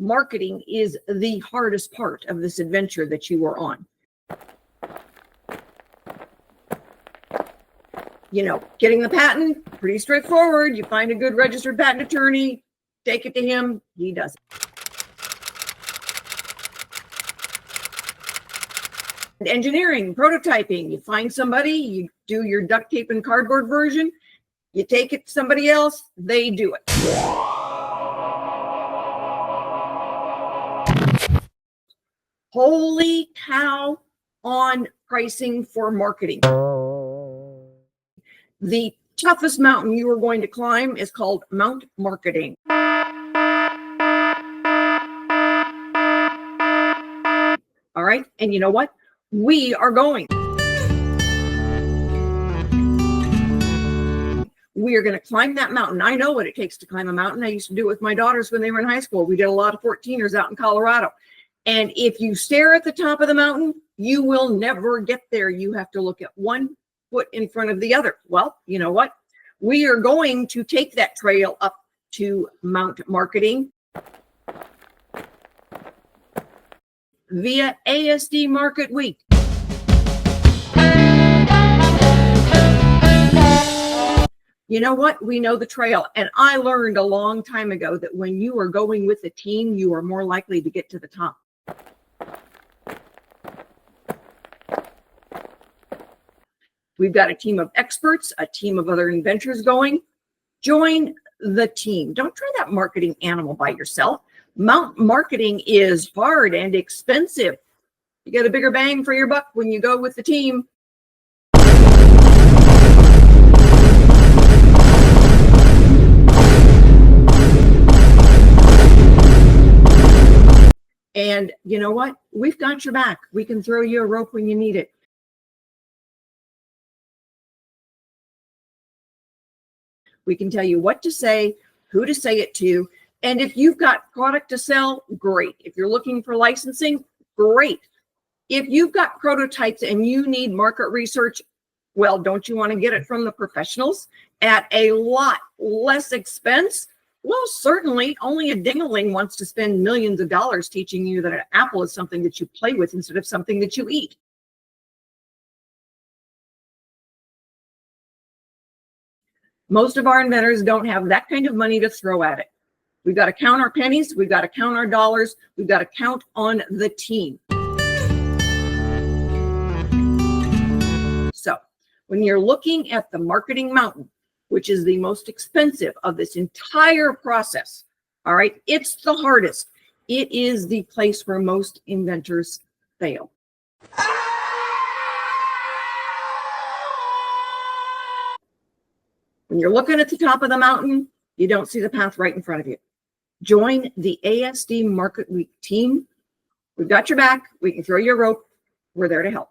Marketing is the hardest part of this adventure that you are on. You know, getting the patent, pretty straightforward. You find a good registered patent attorney, take it to him, he does it. Engineering, prototyping, you find somebody, you do your duct tape and cardboard version, you take it to somebody else, they do it. Holy cow on pricing for marketing. The toughest mountain you are going to climb is called Mount Marketing. All right. And you know what? We are going. We are going to climb that mountain. I know what it takes to climb a mountain. I used to do it with my daughters when they were in high school. We did a lot of 14ers out in Colorado. And if you stare at the top of the mountain, you will never get there. You have to look at one foot in front of the other. Well, you know what? We are going to take that trail up to Mount Marketing via ASD Market Week. You know what? We know the trail. And I learned a long time ago that when you are going with a team, you are more likely to get to the top. We've got a team of experts, a team of other inventors going. Join the team. Don't try that marketing animal by yourself. Marketing is hard and expensive. You get a bigger bang for your buck when you go with the team. And you know what? We've got your back. We can throw you a rope when you need it. We can tell you what to say, who to say it to. And if you've got product to sell, great. If you're looking for licensing, great. If you've got prototypes and you need market research, well, don't you want to get it from the professionals at a lot less expense? Well, certainly. Only a ding-a-ling wants to spend millions of dollars teaching you that an apple is something that you play with instead of something that you eat. Most of our inventors don't have that kind of money to throw at it. We've got to count our pennies. We've got to count our dollars. We've got to count on the team. So when you're looking at the marketing mountain, which is the most expensive of this entire process, all right, it's the hardest. It is the place where most inventors fail. When you're looking at the top of the mountain, you don't see the path right in front of you. Join the ASD Market Week team. We've got your back. We can throw you a rope. We're there to help.